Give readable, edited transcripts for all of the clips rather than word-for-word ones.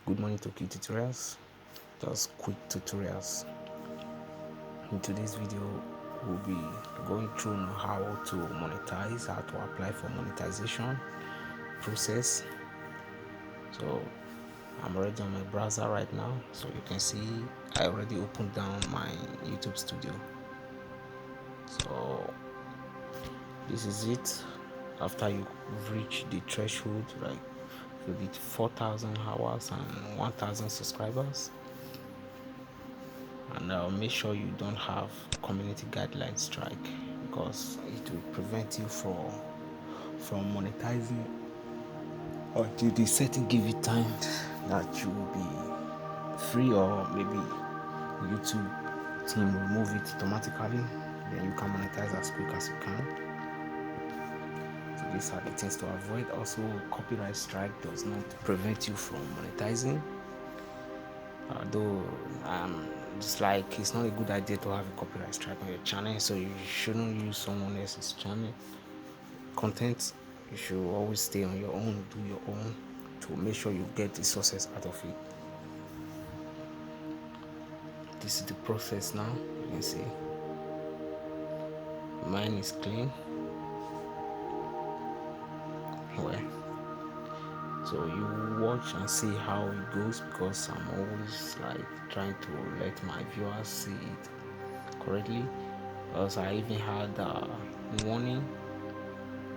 Good morning to Q tutorials. Just quick tutorials. In today's video, we'll be going through how to monetize, how to apply for monetization process. So I'm already on my browser right now, so you can see I already opened down my YouTube studio. So this is it. After you reach the threshold, like you did 4,000 hours and 1,000 subscribers, and make sure you don't have community guideline strike, because it will prevent you from monetizing until the setting give you time that you will be free, or maybe YouTube team remove it automatically, then you can monetize as quick as you can. So these are the things to avoid. Also, copyright strike does not prevent you from monetizing, although it's like it's not a good idea to have a copyright strike on your channel, so you shouldn't use someone else's channel content. You should always stay on your own, do your own, to make sure you get the success out of it. This is the process now. You can see mine is clean. Well, so you watch and see how it goes, because I'm always like trying to let my viewers see it correctly. Also, I even had a warning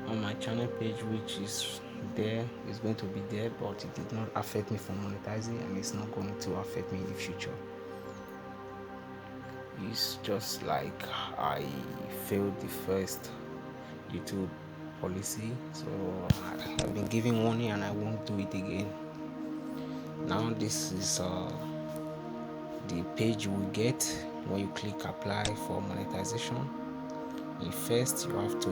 on my channel page, which is going to be there, but it did not affect me from monetizing, and it's not going to affect me in the future. It's just like I failed the first YouTube policy, so I've been giving warning and I won't do it again. Now this is the page you will get when you click apply for monetization. First, you have to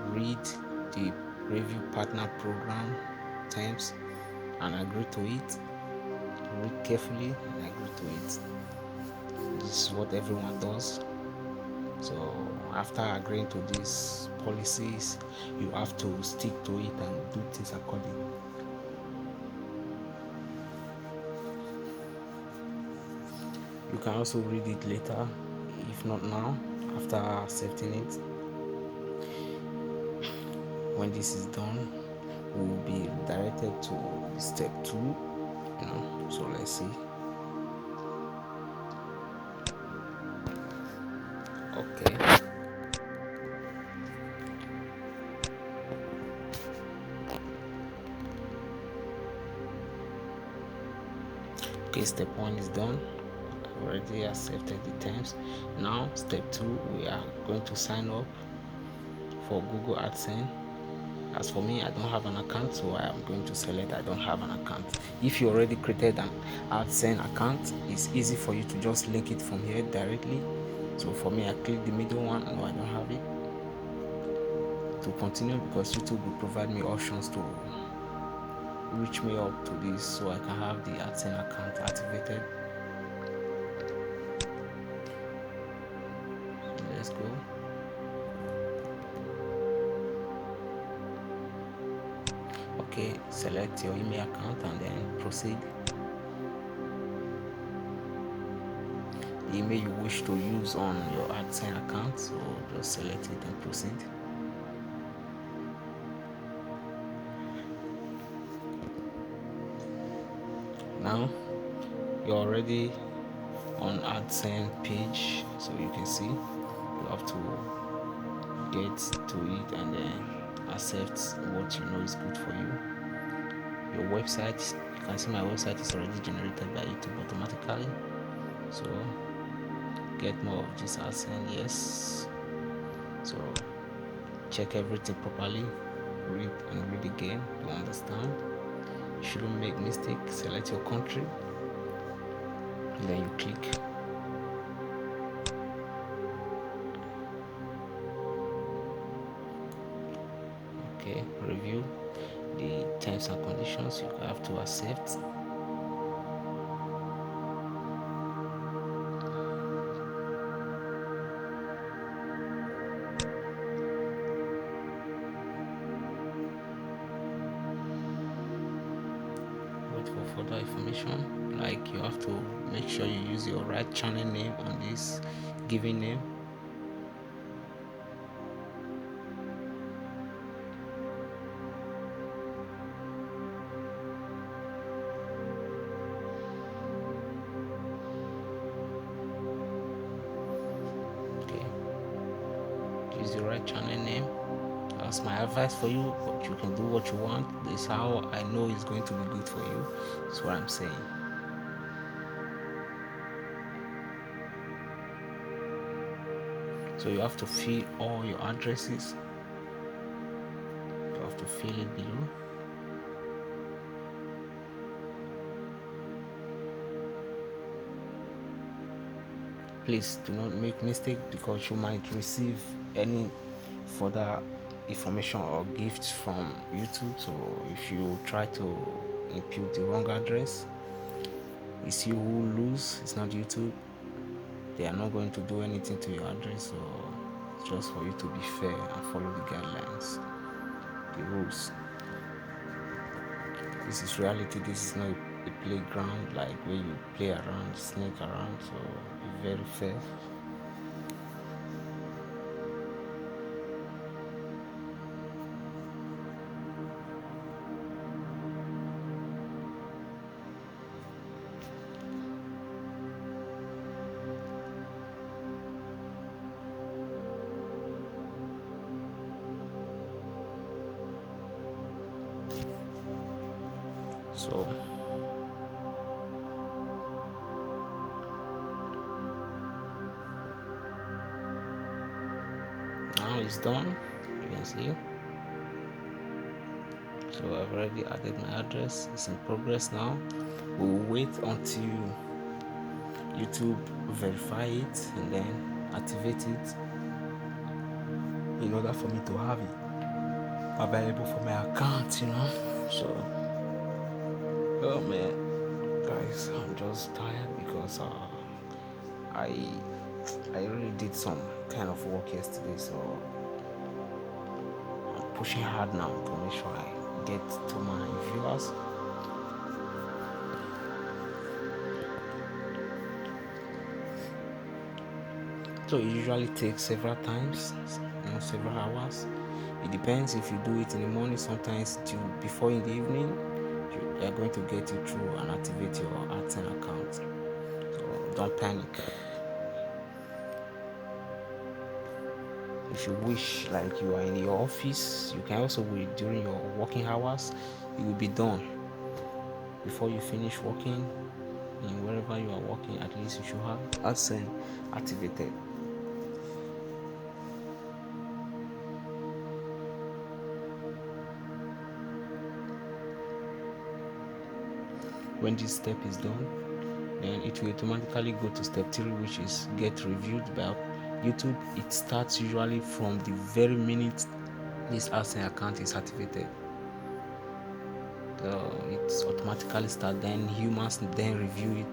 read the review partner program terms and agree to it. Read carefully and agree to it. This is what everyone does. So after agreeing to these policies, you have to stick to it and do things accordingly. You can also read it later, if not now, after accepting it. When this is done, we will be directed to step 2. So let's see. Okay. Okay, step 1 is done. I've already accepted the terms. Now, step 2, we are going to sign up for Google AdSense. As for me, I don't have an account, so I am going to select I don't have an account. If you already created an AdSense account, it's easy for you to just link it from here directly. So for me, I click the middle one. No, I don't have it. To continue, because YouTube will provide me options to reach me up to this, so I can have the AdSense account activated. Let's go. Okay, select your email account and then proceed. The email you wish to use on your AdSense account, so just select it and proceed. Now you're already on AdSense page, so you can see you have to get to it and then accept what you know is good for you. Your website, you can see my website is already generated by YouTube automatically, so get more of this AdSense. Yes, so check everything properly, read and read again to understand. You shouldn't make mistakes. Select your country and then you click. Okay, review the terms and conditions. You have to accept. Wait for other information, like you have to make sure you use your right channel name on this given name. Okay, use the right channel name. That's my advice for you, but you can do what you want. This is how I know it's going to be good for you. That's what I'm saying. So you have to fill all your addresses. You have to fill it below. Please do not make mistake, because you might receive any further information or gifts from YouTube. So if you try to input the wrong address, it's you who lose, it's not YouTube. They are not going to do anything to your address. So it's just for you to be fair and follow the guidelines, the rules. This is reality. This is not a playground like where you play around, sneak around. So be very fair. So now it's done, you can see. So I've already added my address. It's in progress now. We'll wait until YouTube verify it and then activate it in order for me to have it available for my account, So oh man, guys, I'm just tired because I really did some kind of work yesterday, so I'm pushing hard now to make sure I get to my viewers. So it usually takes several times, several hours. It depends if you do it in the morning, sometimes till before in the evening. They are going to get you through and activate your Appplying account. So don't panic. If you wish, like you are in your office, you can also wait during your working hours. It will be done before you finish working. And wherever you are working, at least you should have Appplying activated. When this step is done, then it will automatically go to step 3, which is get reviewed by YouTube. It starts usually from the very minute this Appplying account is activated. It's automatically start. Then humans then review it.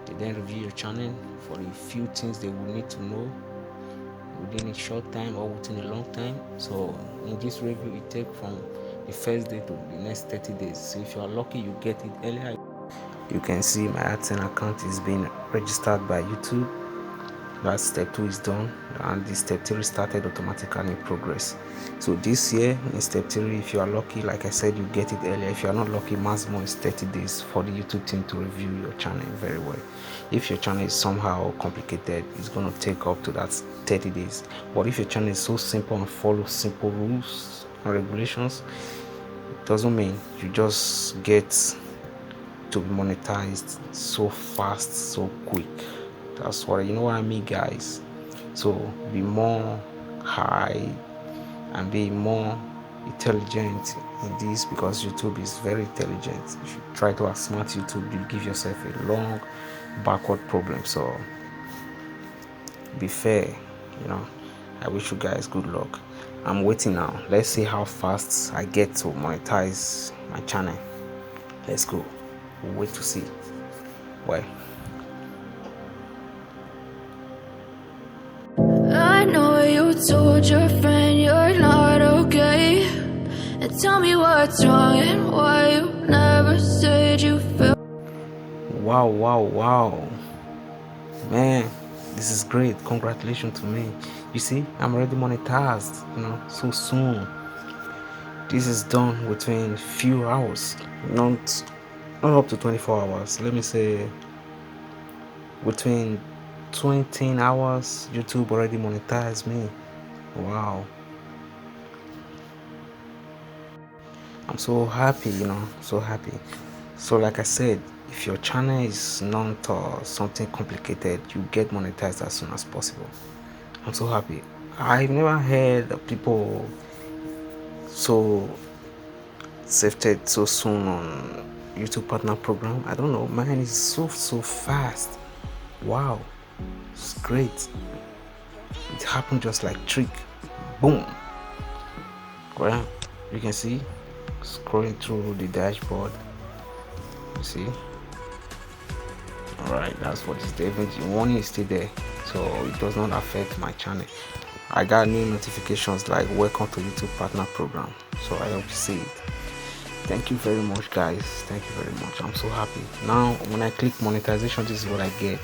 They then review your channel for the few things they will need to know within a short time or within a long time. So in this review, it takes from the first day to the next 30 days. So if you are lucky, you get it earlier. You can see my Appplying account is being registered by YouTube. That step 2 is done, and the step 3 started automatically in progress. So this year in step 3, if you are lucky, like I said, you get it earlier. If you are not lucky, maximum is 30 days for the YouTube team to review your channel very well. If your channel is somehow complicated, it's going to take up to that 30 days. But if your channel is so simple and follows simple rules and regulations, it doesn't mean you just get to be monetized so fast, so quick. That's what what I mean, guys. So be more high and be more intelligent in this, because YouTube is very intelligent. If you try to outsmart YouTube, you give yourself a long backward problem. So be fair. I wish you guys good luck. I'm waiting now. Let's see how fast I get to monetize my channel. Let's go. We'll wait to see. Well, I know you told your friend you're not okay, and Tell me what's wrong and why you never said you felt. Wow, man, this is great. Congratulations to me. You see, I'm already monetized, so soon. This is done within few hours, not up to 24 hours. Let me say within 20 hours YouTube already monetized me. Wow, I'm so happy, so happy. So like I said, if your channel is not something complicated, you get monetized as soon as possible. I'm so happy. I've never heard of people so safety so soon on YouTube partner program. I don't know, mine is so fast. Wow, it's great. It happened just like trick. Boom. Well, you can see scrolling through the dashboard. You see, all right, that's what is there. The warning is still there, so it does not affect my channel. I got new notifications like welcome to YouTube partner program, so I hope you see it. Thank you very much, guys. Thank you very much. I'm so happy now. When I click monetization, this is what I get.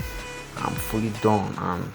I'm fully done, and